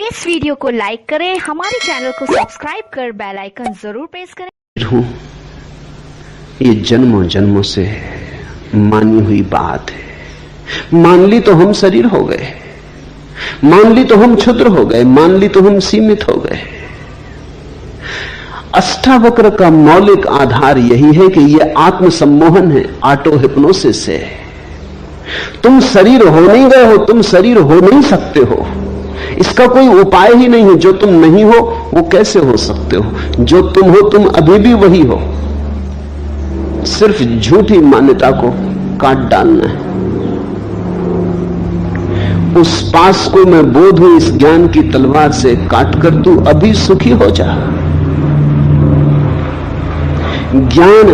इस वीडियो को लाइक करें, हमारे चैनल को सब्सक्राइब कर बेल आइकन जरूर प्रेस करें। ये जन्मों जन्मों से मानी हुई बात है। मान ली तो हम शरीर हो गए, मान ली तो हम क्षुद्र हो गए, मान ली तो हम सीमित हो गए। अष्टावक्र का मौलिक आधार यही है कि यह आत्म सम्मोहन है, ऑटो हिप्नोसिस है। तुम शरीर हो नहीं गए हो, तुम शरीर हो नहीं सकते हो। इसका कोई उपाय ही नहीं है। जो तुम नहीं हो वो कैसे हो सकते हो? जो तुम हो तुम अभी भी वही हो। सिर्फ झूठी मान्यता को काट डालना है। उस पास को मैं बोध हूं इस ज्ञान की तलवार से काट कर तू अभी सुखी हो जा। ज्ञान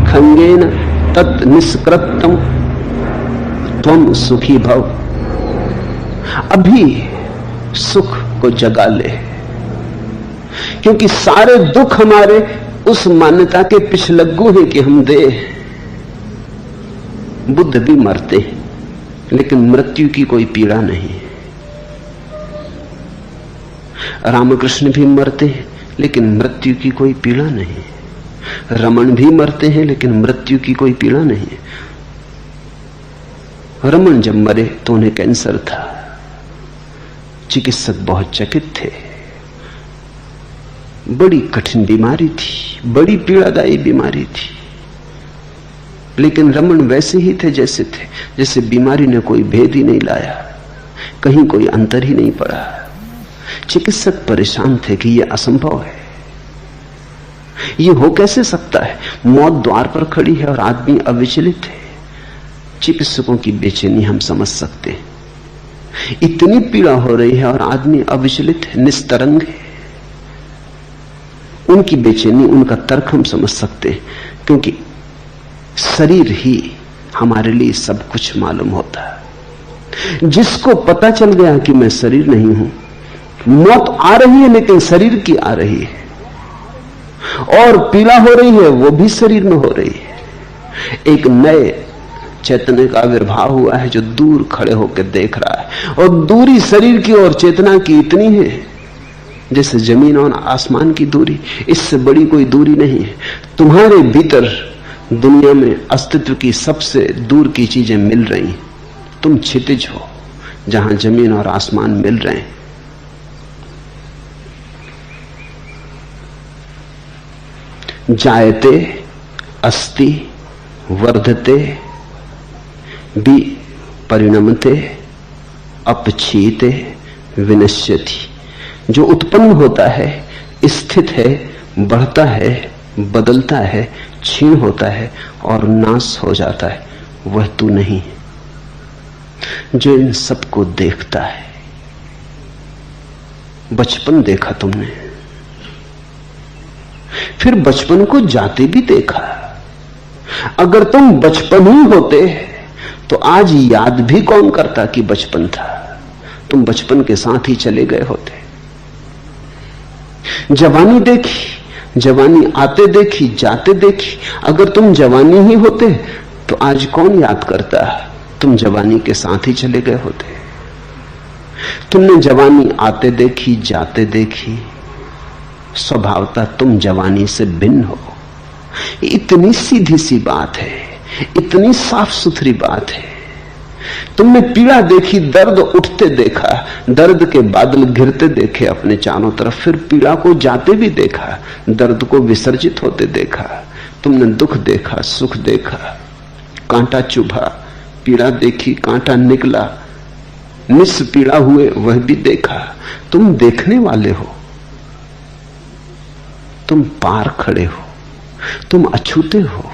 खंगेन तत् निष्कृतम त्वम सुखी भव। अभी सुख को जगा ले, क्योंकि सारे दुख हमारे उस मान्यता के पिछलग्गू हैं कि हम दे। बुद्ध भी मरते हैं लेकिन मृत्यु की कोई पीड़ा नहीं। रामकृष्ण भी मरते हैं लेकिन मृत्यु की कोई पीड़ा नहीं। रमन भी मरते हैं लेकिन मृत्यु की कोई पीड़ा नहीं। रमन जब मरे तो उन्हें कैंसर था। चिकित्सक बहुत चकित थे। बड़ी कठिन बीमारी थी, बड़ी पीड़ादायी बीमारी थी, लेकिन रमन वैसे ही थे जैसे बीमारी ने कोई भेद ही नहीं लाया, कहीं कोई अंतर ही नहीं पड़ा। चिकित्सक परेशान थे कि यह असंभव है, यह हो कैसे सकता है? मौत द्वार पर खड़ी है और आदमी अविचलित है। चिकित्सकों की बेचैनी हम समझ सकते हैं। इतनी पीड़ा हो रही है और आदमी अविचलित है, निस्तरंग है। उनकी बेचैनी, उनका तर्क हम समझ सकते हैं, क्योंकि शरीर ही हमारे लिए सब कुछ मालूम होता है। जिसको पता चल गया कि मैं शरीर नहीं हूं, मौत आ रही है लेकिन शरीर की आ रही है, और पीड़ा हो रही है वो भी शरीर में हो रही है। एक नए चैतन्य का आविर्भाव हुआ है जो दूर खड़े होकर देख रहा है, और दूरी शरीर की और चेतना की इतनी है जैसे जमीन और आसमान की दूरी। इससे बड़ी कोई दूरी नहीं है। तुम्हारे भीतर दुनिया में अस्तित्व की सबसे दूर की चीजें मिल रही। तुम क्षितिज हो जहां जमीन और आसमान मिल रहे हैं। जायते अस्ति वर्धते भी परिणमते अपक्षीते विनश्यति। जो उत्पन्न होता है, स्थित है, बढ़ता है, बदलता है, क्षीण होता है और नाश हो जाता है, वह तू नहीं है जो इन सबको देखता है। बचपन देखा तुमने, फिर बचपन को जाते भी देखा। अगर तुम बचपन ही होते तो आज याद भी कौन करता कि बचपन था? तुम बचपन के साथ ही चले गए होते। जवानी देखी, जवानी आते देखी, जाते देखी। अगर तुम जवानी ही होते तो आज कौन याद करता? तुम जवानी के साथ ही चले गए होते। तुमने जवानी आते देखी, जाते देखी। स्वभावतः तुम जवानी से भिन्न हो। इतनी सीधी सी बात है, इतनी साफ सुथरी बात है। तुमने पीड़ा देखी, दर्द उठते देखा, दर्द के बादल घिरते देखे अपने चारों तरफ, फिर पीड़ा को जाते भी देखा, दर्द को विसर्जित होते देखा। तुमने दुख देखा, सुख देखा, कांटा चुभा, पीड़ा देखी, कांटा निकला, निष्पीड़ा हुए वह भी देखा। तुम देखने वाले हो, तुम पार खड़े हो, तुम अछूते हो।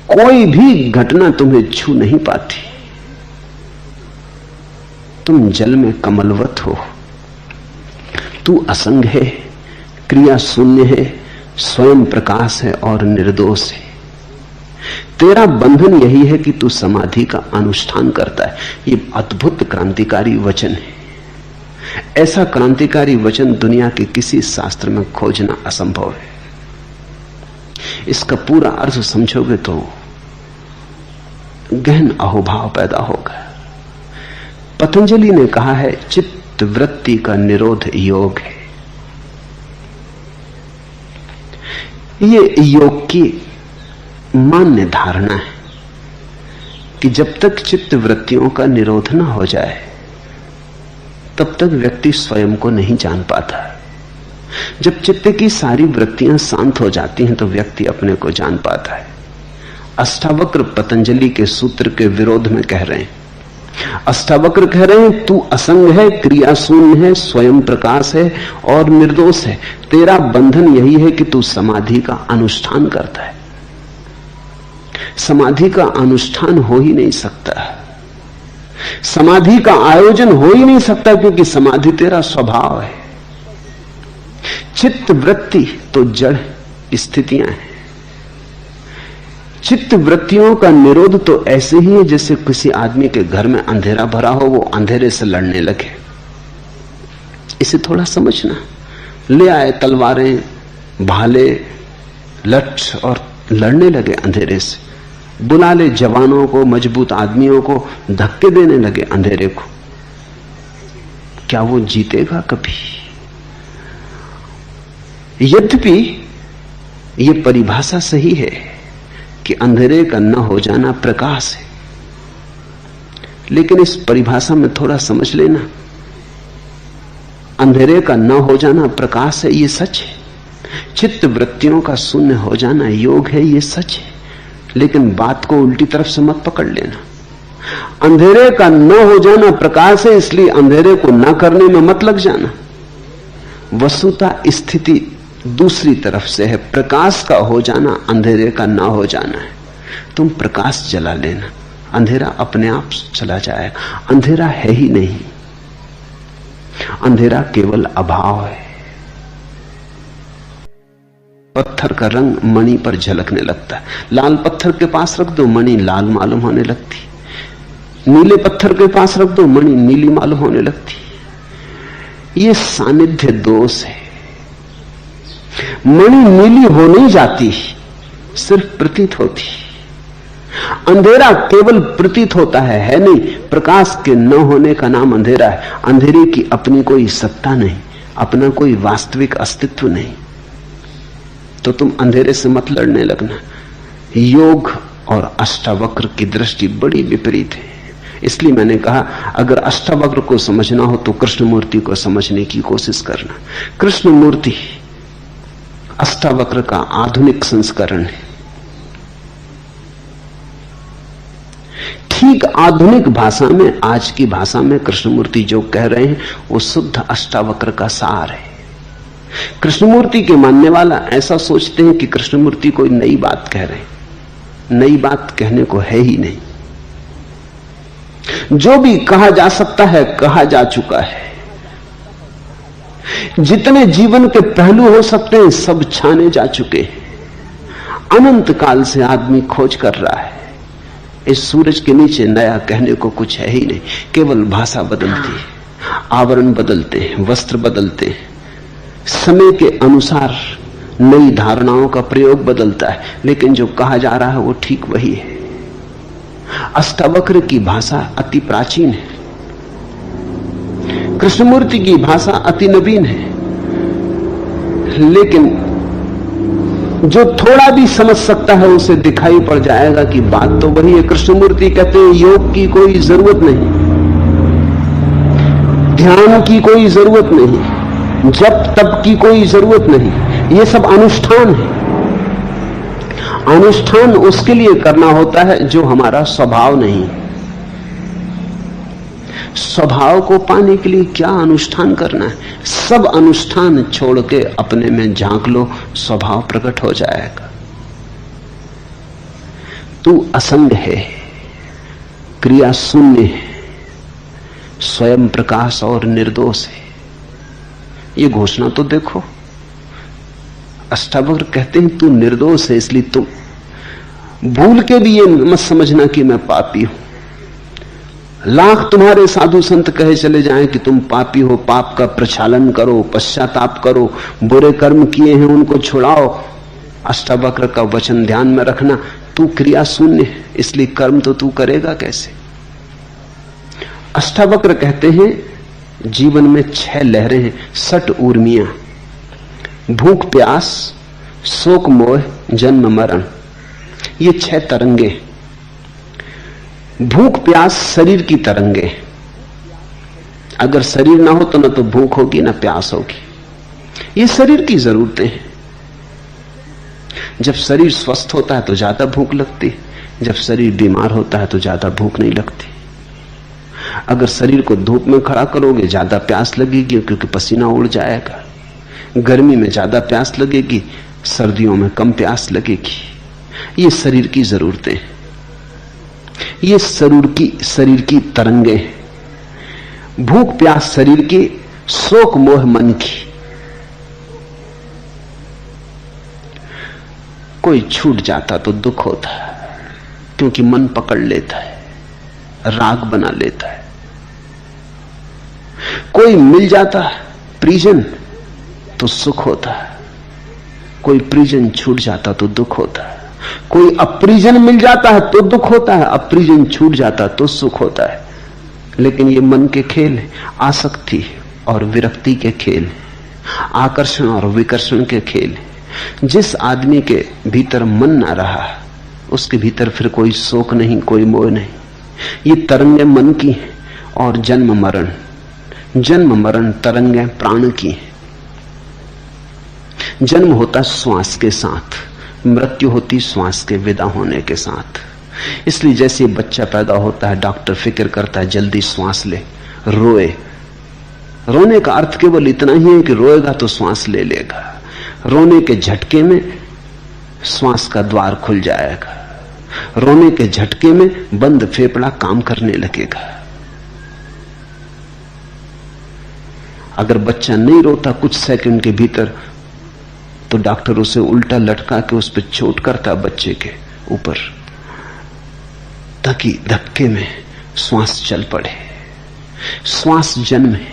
कोई भी घटना तुम्हें छू नहीं पाती। तुम जल में कमलवत हो। तू असंग है, क्रिया शून्य है, स्वयं प्रकाश है और निर्दोष है। तेरा बंधन यही है कि तू समाधि का अनुष्ठान करता है। ये अद्भुत क्रांतिकारी वचन है। ऐसा क्रांतिकारी वचन दुनिया के किसी शास्त्र में खोजना असंभव है। इसका पूरा अर्थ समझोगे तो गहन अहोभाव पैदा होगा। पतंजलि ने कहा है चित्त वृत्ति का निरोध योग है। ये योग की मान्य धारणा है कि जब तक चित्त वृत्तियों का निरोध न हो जाए तब तक व्यक्ति स्वयं को नहीं जान पाता। जब चित्त की सारी वृत्तियां शांत हो जाती हैं तो व्यक्ति अपने को जान पाता है। अष्टावक्र पतंजलि के सूत्र के विरोध में कह रहे हैं। अष्टावक्र कह रहे हैं तू असंग है, क्रिया शून्य है, स्वयं प्रकाश है और निर्दोष है। तेरा बंधन यही है कि तू समाधि का अनुष्ठान करता है। समाधि का अनुष्ठान हो ही नहीं सकता, समाधि का आयोजन हो ही नहीं सकता, क्योंकि समाधि तेरा स्वभाव है। चित्त वृत्ति तो जड़ स्थितियां हैं। चित्त वृत्तियों का निरोध तो ऐसे ही है जैसे किसी आदमी के घर में अंधेरा भरा हो, वो अंधेरे से लड़ने लगे। इसे थोड़ा समझना। ले आए तलवारें, भाले, लठ और लड़ने लगे अंधेरे से। बुला ले जवानों को, मजबूत आदमियों को, धक्के देने लगे अंधेरे को। क्या वो जीतेगा कभी? यद्यपि ये परिभाषा सही है कि अंधेरे का न हो जाना प्रकाश है, लेकिन इस परिभाषा में थोड़ा समझ लेना। अंधेरे का न हो जाना प्रकाश है, ये सच है। चित्त वृत्तियों का शून्य हो जाना योग है, ये सच है। लेकिन बात को उल्टी तरफ से मत पकड़ लेना। अंधेरे का न हो जाना प्रकाश है, इसलिए अंधेरे को न करने में मत लग जाना। वस्तुतः स्थिति दूसरी तरफ से है। प्रकाश का हो जाना अंधेरे का ना हो जाना है। तुम प्रकाश जला लेना, अंधेरा अपने आप चला जाएगा। अंधेरा है ही नहीं, अंधेरा केवल अभाव है। पत्थर का रंग मणि पर झलकने लगता है। लाल पत्थर के पास रख दो, मणि लाल मालूम होने लगती। नीले पत्थर के पास रख दो, मणि नीली मालूम होने लगती। ये सानिध्य दोष है। मणि नीली हो नहीं जाती, सिर्फ प्रतीत होती। अंधेरा केवल प्रतीत होता है नहीं। प्रकाश के न होने का नाम अंधेरा है। अंधेरे की अपनी कोई सत्ता नहीं, अपना कोई वास्तविक अस्तित्व नहीं। तो तुम अंधेरे से मत लड़ने लगना। योग और अष्टावक्र की दृष्टि बड़ी विपरीत है। इसलिए मैंने कहा अगर अष्टावक्र को समझना हो तो कृष्णमूर्ति को समझने की कोशिश करना। कृष्णमूर्ति अष्टावक्र का आधुनिक संस्करण है। ठीक आधुनिक भाषा में, आज की भाषा में कृष्णमूर्ति जो कह रहे हैं वो शुद्ध अष्टावक्र का सार है। कृष्णमूर्ति के मानने वाला ऐसा सोचते हैं कि कृष्णमूर्ति कोई नई बात कह रहे हैं। नई बात कहने को है ही नहीं। जो भी कहा जा सकता है कहा जा चुका है। जितने जीवन के पहलू हो सकते हैं सब छाने जा चुके हैं। अनंत काल से आदमी खोज कर रहा है। इस सूरज के नीचे नया कहने को कुछ है ही नहीं। केवल भाषा बदलती है, आवरण बदलते हैं, वस्त्र बदलते हैं, समय के अनुसार नई धारणाओं का प्रयोग बदलता है, लेकिन जो कहा जा रहा है वो ठीक वही है। अष्टावक्र की भाषा अति प्राचीन है, कृष्णमूर्ति की भाषा अति नवीन है। लेकिन जो थोड़ा भी समझ सकता है उसे दिखाई पड़ जाएगा कि बात तो वही है। कृष्णमूर्ति कहते हैं योग की कोई जरूरत नहीं, ध्यान की कोई जरूरत नहीं, जप तप की कोई जरूरत नहीं। ये सब अनुष्ठान है। अनुष्ठान उसके लिए करना होता है जो हमारा स्वभाव नहीं। स्वभाव को पाने के लिए क्या अनुष्ठान करना है? सब अनुष्ठान छोड़ के अपने में झांक लो, स्वभाव प्रकट हो जाएगा। तू असंग है, क्रिया शून्य है, स्वयं प्रकाश और निर्दोष है। ये घोषणा तो देखो। अष्टावक्र कहते हैं तू निर्दोष है, इसलिए तुम भूल के भी ये मत समझना कि मैं पापी हूं। लाख तुम्हारे साधु संत कहे चले जाएं कि तुम पापी हो, पाप का प्रक्षालन करो, पश्चाताप करो, बुरे कर्म किए हैं उनको छुड़ाओ। अष्टावक्र का वचन ध्यान में रखना, तू क्रिया शून्य है, इसलिए कर्म तो तू करेगा कैसे? अष्टावक्र कहते हैं जीवन में 6 लहरें हैं, 6 ऊर्मियां, भूख प्यास, शोक मोह, जन्म मरण। ये 6 तरंगे। भूख प्यास शरीर की तरंगे। अगर शरीर ना हो तो ना तो भूख होगी ना प्यास होगी। ये शरीर की जरूरतें हैं। जब शरीर स्वस्थ होता है तो ज्यादा भूख लगती, जब शरीर बीमार होता है तो ज्यादा भूख नहीं लगती। अगर शरीर को धूप में खड़ा करोगे ज्यादा प्यास लगेगी क्योंकि पसीना उड़ जाएगा। गर्मी में ज्यादा प्यास लगेगी, सर्दियों में कम प्यास लगेगी। ये शरीर की जरूरतें हैं। ये शरीर की तरंगे हैं। भूख प्यास शरीर की, शोक मोह मन की। कोई छूट जाता तो दुख होता है क्योंकि मन पकड़ लेता है, राग बना लेता है। कोई मिल जाता है परिजन तो सुख होता है, कोई परिजन छूट जाता तो दुख होता है। कोई अपरिजन मिल जाता है तो दुख होता है, अपरिजन छूट जाता तो सुख होता है। लेकिन ये मन के खेल है, आसक्ति और विरक्ति के खेल, आकर्षण और विकर्षण के खेल। जिस आदमी के भीतर मन ना रहा उसके भीतर फिर कोई शोक नहीं, कोई मोह नहीं। ये तरंगें मन की हैं और जन्म मरण तरंगें प्राण की हैं। जन्म होता श्वास के साथ, मृत्यु होती श्वास के विदा होने के साथ। इसलिए जैसे बच्चा पैदा होता है डॉक्टर फिक्र करता है जल्दी श्वास ले, रोए। रोने का अर्थ केवल इतना ही है कि रोएगा तो श्वास ले लेगा। रोने के झटके में श्वास का द्वार खुल जाएगा, रोने के झटके में बंद फेफड़ा काम करने लगेगा। अगर बच्चा नहीं रोता कुछ सेकंड के भीतर तो डॉक्टर उसे उल्टा लटका के उस पर चोट करता बच्चे के ऊपर, ताकि धक्के में श्वास चल पड़े। श्वास जन्म है।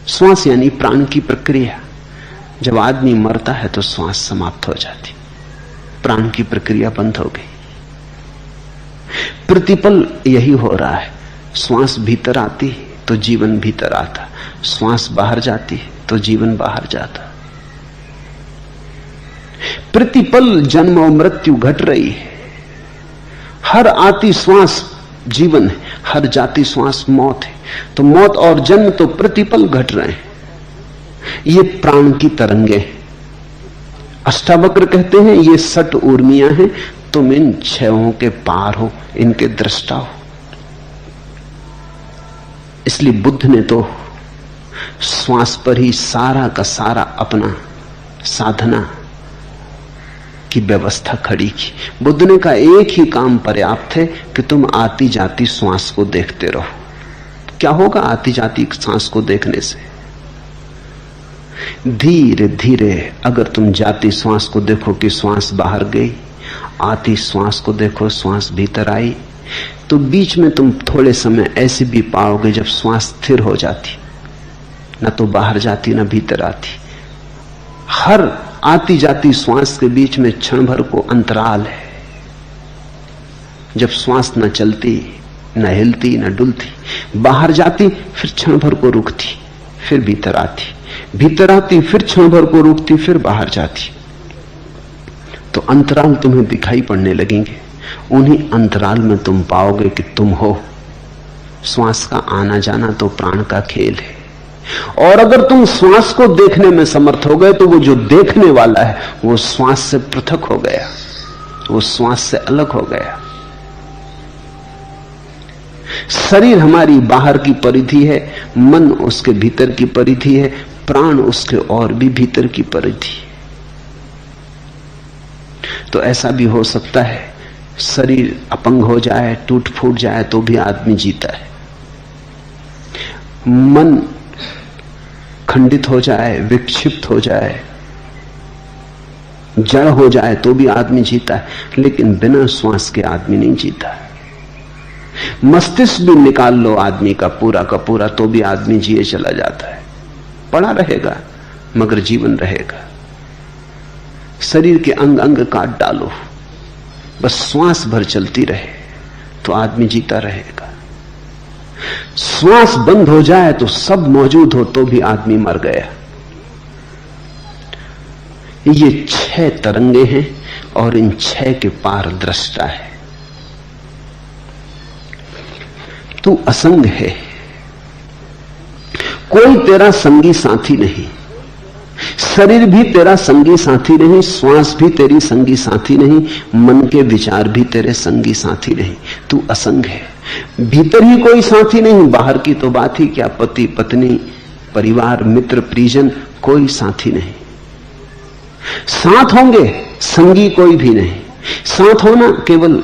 श्वास यानी प्राण की प्रक्रिया। जब आदमी मरता है तो श्वास समाप्त हो जाती, प्राण की प्रक्रिया बंद हो गई। प्रतिपल यही हो रहा है। श्वास भीतर आती तो जीवन भीतर आता, श्वास बाहर जाती तो जीवन बाहर जाता। प्रतिपल जन्म और मृत्यु घट रही है। हर आती श्वास जीवन है, हर जाती श्वास मौत है। तो मौत और जन्म तो प्रतिपल घट रहे हैं। ये प्राण की तरंगे। अष्टावक्र कहते हैं ये 6 ऊर्मियां हैं, तुम इन 6 के पार हो, इनके दृष्टा हो। इसलिए बुद्ध ने तो श्वास पर ही सारा का सारा अपना साधना की व्यवस्था खड़ी की। बुद्ध ने कहा एक ही काम पर्याप्त है कि तुम आती जाती श्वास को देखते रहो। क्या होगा आती जाती सांस को देखने से? धीरे धीरे अगर तुम जाती श्वास को देखो कि श्वास बाहर गई, आती श्वास को देखो श्वास भीतर आई, तो बीच में तुम थोड़े समय ऐसे भी पाओगे जब श्वास स्थिर हो जाती, न तो बाहर जाती न भीतर आती। हर आती जाती श्वास के बीच में क्षण भर को अंतराल है। जब श्वास न चलती, न हिलती, न डुलती, बाहर जाती, फिर क्षण भर को रुकती, फिर भीतर आती, भीतर आती, फिर क्षण भर को रुकती, फिर बाहर जाती। तो अंतराल तुम्हें दिखाई पड़ने लगेंगे। उन्हीं अंतराल में तुम पाओगे कि तुम हो। श्वास का आना जाना तो प्राण का खेल है। और अगर तुम श्वास को देखने में समर्थ हो गए तो वो जो देखने वाला है वो श्वास से पृथक हो गया, वो श्वास से अलग हो गया। शरीर हमारी बाहर की परिधि है, मन उसके भीतर की परिधि है, प्राण उसके और भी भीतर की परिधि। तो ऐसा भी हो सकता है शरीर अपंग हो जाए, टूट फूट जाए तो भी आदमी जीता है। मन खंडित हो जाए, विक्षिप्त हो जाए, जड़ हो जाए तो भी आदमी जीता है, लेकिन बिना श्वास के आदमी नहीं जीता है। मस्तिष्क भी निकाल लो आदमी का पूरा तो भी आदमी जिए चला जाता है। पड़ा रहेगा मगर जीवन रहेगा। शरीर के अंग अंग काट डालो, बस श्वास भर चलती रहे तो आदमी जीता रहेगा। श्वास बंद हो जाए तो सब मौजूद हो तो भी आदमी मर गया। ये 6 तरंगे हैं और इन 6 के पार दृष्टा है। तू असंग है, कोई तेरा संगी साथी नहीं, शरीर भी तेरा संगी साथी नहीं, श्वास भी तेरी संगी साथी नहीं, मन के विचार भी तेरे संगी साथी नहीं। तू असंग है। भीतर ही कोई साथी नहीं, बाहर की तो बात ही क्या, पति पत्नी परिवार मित्र परिजन कोई साथी नहीं। साथ होंगे संगी कोई भी नहीं। साथ होना केवल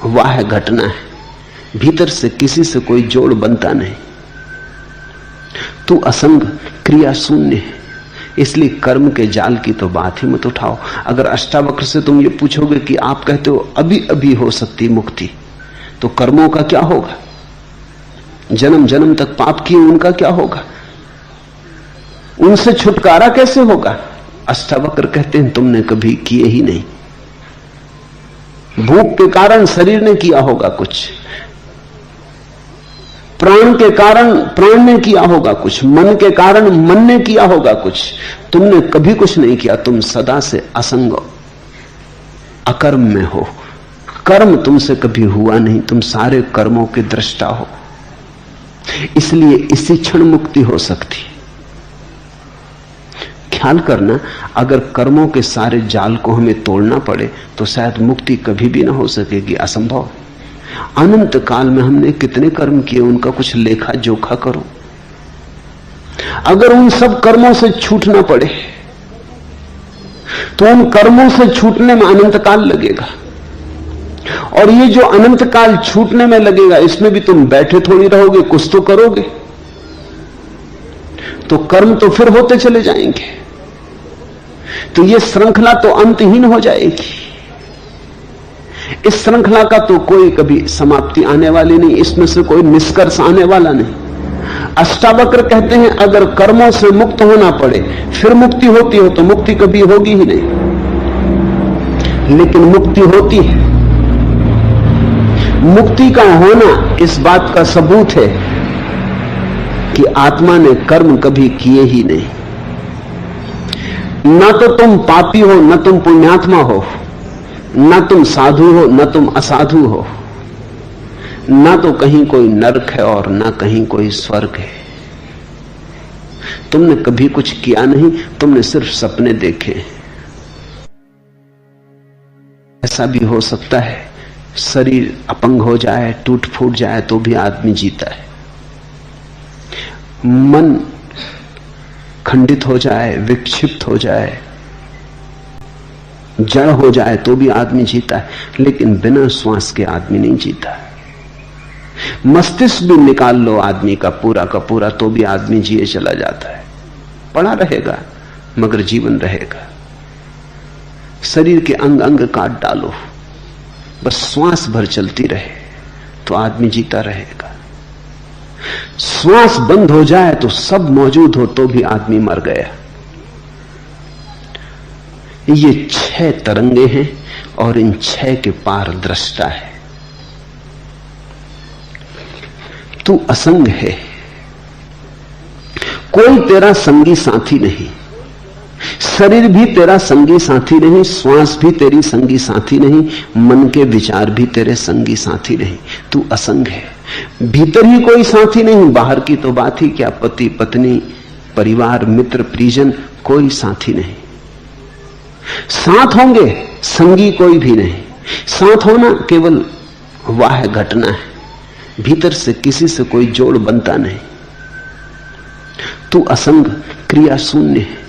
वाह घटना है, भीतर से किसी से कोई जोड़ बनता नहीं। तू असंग क्रिया शून्य है, इसलिए कर्म के जाल की तो बात ही मत उठाओ। अगर अष्टावक्र से तुम ये पूछोगे कि आप कहते हो अभी अभी हो सकती मुक्ति, तो कर्मों का क्या होगा? जन्म जन्म तक पाप किए उनका क्या होगा? उनसे छुटकारा कैसे होगा? अष्टावक्र कहते हैं तुमने कभी किए ही नहीं। भूख के कारण शरीर ने किया होगा कुछ, प्राण के कारण प्राण ने किया होगा कुछ, मन के कारण मन ने किया होगा कुछ। तुमने कभी कुछ नहीं किया, तुम सदा से असंग अकर्म में हो। कर्म तुमसे कभी हुआ नहीं, तुम सारे कर्मों के दृष्टा हो। इसलिए इसी क्षण मुक्ति हो सकती। ख्याल करना, अगर कर्मों के सारे जाल को हमें तोड़ना पड़े तो शायद मुक्ति कभी भी ना हो सकेगी, असंभव। अनंत काल में हमने कितने कर्म किए, उनका कुछ लेखा जोखा करो। अगर उन सब कर्मों से छूटना पड़े तो उन कर्मों से छूटने में अनंत काल लगेगा, और ये जो अनंत काल छूटने में लगेगा इसमें भी तुम बैठे थोड़ी रहोगे, कुछ तो करोगे। तो कर्म तो फिर होते चले जाएंगे, तो ये श्रृंखला तो अंतहीन हो जाएगी। इस श्रृंखला का तो कोई कभी समाप्ति आने वाली नहीं, इसमें से कोई निष्कर्ष आने वाला नहीं। अष्टावक्र कहते हैं अगर कर्मों से मुक्त होना पड़े फिर मुक्ति होती हो तो मुक्ति कभी होगी ही नहीं, लेकिन मुक्ति होती है। मुक्ति का होना इस बात का सबूत है कि आत्मा ने कर्म कभी किए ही नहीं। न तो तुम पापी हो, न तुम पुण्यात्मा हो, न तुम साधु हो, न तुम असाधु हो, न तो कहीं कोई नरक है और न कहीं कोई स्वर्ग है। तुमने कभी कुछ किया नहीं, तुमने सिर्फ सपने देखे। ऐसा भी हो सकता है शरीर अपंग हो जाए, टूट फूट जाए तो भी आदमी जीता है। मन खंडित हो जाए, विक्षिप्त हो जाए, जड़ हो जाए तो भी आदमी जीता है, लेकिन बिना श्वास के आदमी नहीं जीता। मस्तिष्क भी निकाल लो आदमी का पूरा तो भी आदमी जिए चला जाता है। पड़ा रहेगा मगर जीवन रहेगा। शरीर के अंग अंग काट डालो, बस श्वास भर चलती रहे तो आदमी जीता रहेगा। श्वास बंद हो जाए तो सब मौजूद हो तो भी आदमी मर गया। ये 6 तरंगे हैं और इन 6 के पार दृष्टा है। तू असंग है, कोई तेरा संगी साथी नहीं, शरीर भी तेरा संगी साथी नहीं, श्वास भी तेरी संगी साथी नहीं, मन के विचार भी तेरे संगी साथी नहीं। तू असंग है। भीतर ही कोई साथी नहीं, बाहर की तो बात ही क्या, पति पत्नी परिवार मित्र परिजन कोई साथी नहीं। साथ होंगे संगी कोई भी नहीं। साथ होना केवल वाह घटना है, भीतर से किसी से कोई जोड़ बनता नहीं। तू असंग क्रिया शून्य है,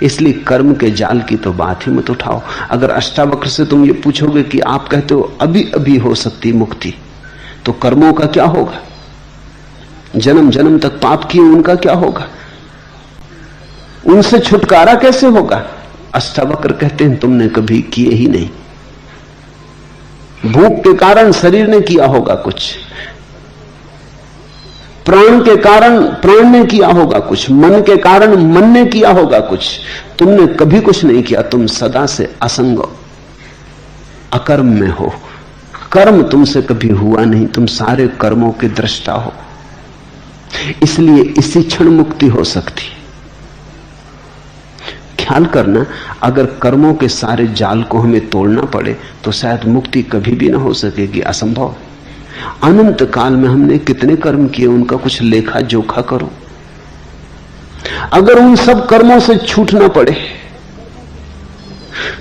इसलिए कर्म के जाल की तो बात ही मत उठाओ। अगर अष्टावक्र से तुम ये पूछोगे कि आप कहते हो अभी अभी हो सकती मुक्ति, तो कर्मों का क्या होगा? जन्म जन्म तक पाप किए उनका क्या होगा? उनसे छुटकारा कैसे होगा? अष्टावक्र कहते हैं तुमने कभी किए ही नहीं। भूख के कारण शरीर ने किया होगा कुछ, प्राण के कारण प्राण ने किया होगा कुछ, मन के कारण मन ने किया होगा कुछ। तुमने कभी कुछ नहीं किया, तुम सदा से असंग अकर्म में हो। कर्म तुमसे कभी हुआ नहीं, तुम सारे कर्मों के दृष्टा हो। इसलिए इसी क्षण मुक्ति हो सकती। ख्याल करना, अगर कर्मों के सारे जाल को हमें तोड़ना पड़े तो शायद मुक्ति कभी भी ना हो सकेगी, असंभव। अनंत काल में हमने कितने कर्म किए, उनका कुछ लेखा जोखा करो। अगर उन सब कर्मों से छूटना पड़े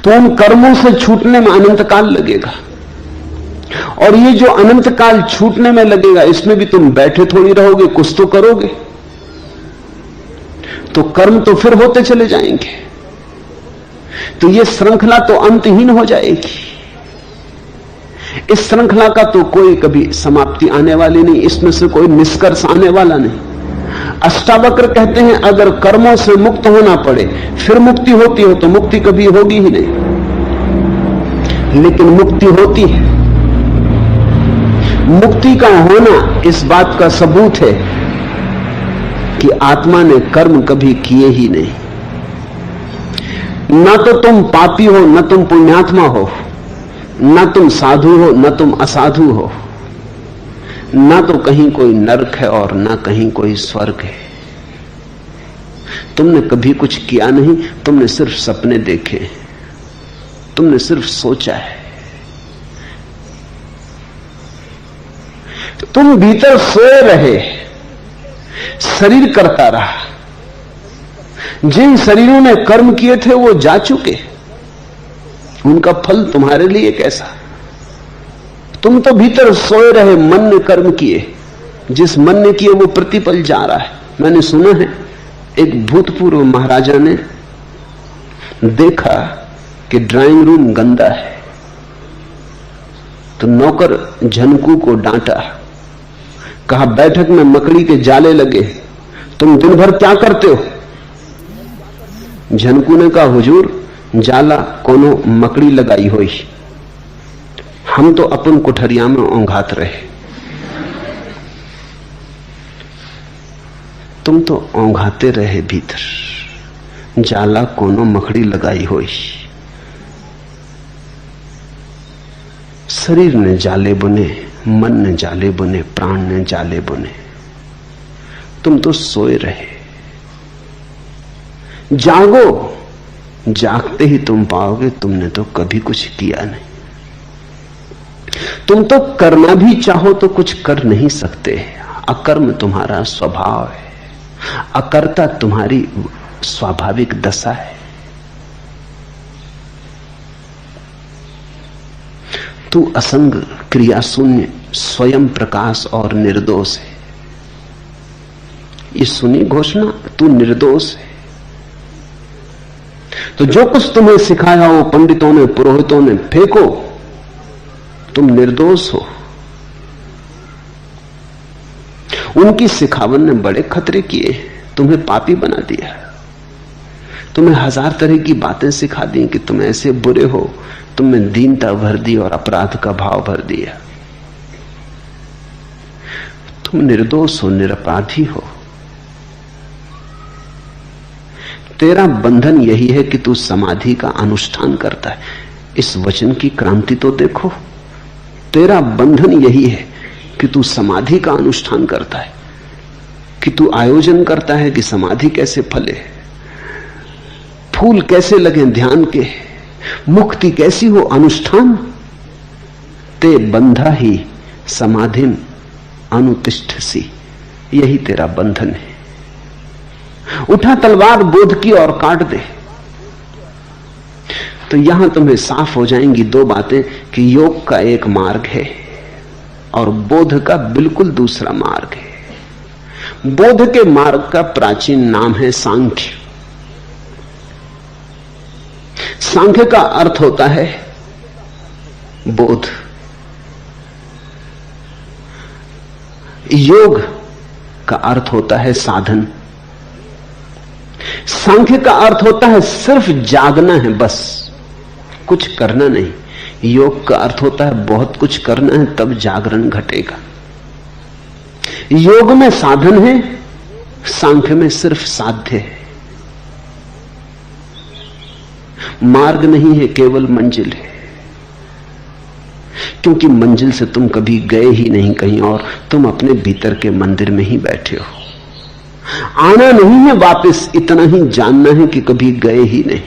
तो उन कर्मों से छूटने में अनंत काल लगेगा, और ये जो अनंत काल छूटने में लगेगा, इसमें भी तुम बैठे थोड़ी रहोगे, कुछ तो करोगे। तो कर्म तो फिर होते चले जाएंगे, तो ये श्रृंखला तो अंतहीन हो जाएगी। इस श्रृंखला का तो कोई कभी समाप्ति आने वाली नहीं, इसमें से कोई निष्कर्ष आने वाला नहीं। अष्टावक्र कहते हैं, अगर कर्मों से मुक्त होना पड़े फिर मुक्ति होती हो तो मुक्ति कभी होगी ही नहीं, लेकिन मुक्ति होती है। मुक्ति का होना इस बात का सबूत है कि आत्मा ने कर्म कभी किए ही नहीं। न तो तुम पापी हो, न तुम पुण्यात्मा हो, न तुम साधु हो, न तुम असाधु हो, न तो कहीं कोई नरक है और न कहीं कोई स्वर्ग है। तुमने कभी कुछ किया नहीं, तुमने सिर्फ सपने देखे, तुमने सिर्फ सोचा है। तुम भीतर सोए रहे, शरीर करता रहा। जिन शरीरों ने कर्म किए थे वो जा चुके, उनका फल तुम्हारे लिए कैसा। तुम तो भीतर सोए रहे, मन ने कर्म किए, जिस मन ने किए वो प्रतिपल जा रहा है। मैंने सुना है एक भूतपूर्व महाराजा ने देखा कि ड्राइंग रूम गंदा है, तो नौकर झनकू को डांटा, कहा बैठक में मकड़ी के जाले लगे, तुम दिन भर क्या करते हो। झनकू ने कहा, हुजूर जाला कोनो मकड़ी लगाई होई, हम तो अपन कुठरिया में ओंघात रहे। तुम तो ओंघाते रहे भीतर, जाला कोनो मकड़ी लगाई होई। शरीर ने जाले बुने, मन ने जाले बुने, प्राण ने जाले बुने, तुम तो सोए रहे। जागो, जागते ही तुम पाओगे तुमने तो कभी कुछ किया नहीं। तुम तो करना भी चाहो तो कुछ कर नहीं सकते। अकर्म तुम्हारा स्वभाव है, अकर्ता तुम्हारी स्वाभाविक दशा है। तू असंग, क्रिया शून्य, स्वयं प्रकाश और निर्दोष है। ये सुनी घोषणा, तू निर्दोष है। तो जो कुछ तुम्हें सिखाया हो पंडितों ने, पुरोहितों ने, फेंको, तुम निर्दोष हो। उनकी सिखावन ने बड़े खतरे किए, तुम्हें पापी बना दिया, तुम्हें हजार तरह की बातें सिखा दी कि तुम ऐसे बुरे हो, तुमने दीनता भर दी और अपराध का भाव भर दिया। तुम निर्दोष हो, निरपराधी हो। तेरा बंधन यही है कि तू समाधि का अनुष्ठान करता है। इस वचन की क्रांति तो देखो, तेरा बंधन यही है कि तू समाधि का अनुष्ठान करता है, कि तू आयोजन करता है कि समाधि कैसे फले, फूल कैसे लगे ध्यान के, मुक्ति कैसी हो अनुष्ठान। ते बंधा ही समाधिम अनुतिष्ठसी, यही तेरा बंधन है। उठा तलवार बोध की और काट दे। तो यहां तुम्हें साफ हो जाएंगी दो बातें कि योग का एक मार्ग है और बोध का बिल्कुल दूसरा मार्ग है। बोध के मार्ग का प्राचीन नाम है सांख्य। सांख्य का अर्थ होता है बोध। योग का अर्थ होता है साधन। सांख्य का अर्थ होता है सिर्फ जागना है, बस कुछ करना नहीं। योग का अर्थ होता है बहुत कुछ करना है, तब जागरण घटेगा। योग में साधन है, सांख्य में सिर्फ साध्य है। मार्ग नहीं है, केवल मंजिल है। क्योंकि मंजिल से तुम कभी गए ही नहीं कहीं और, तुम अपने भीतर के मंदिर में ही बैठे हो। आना नहीं है वापस, इतना ही जानना है कि कभी गए ही नहीं।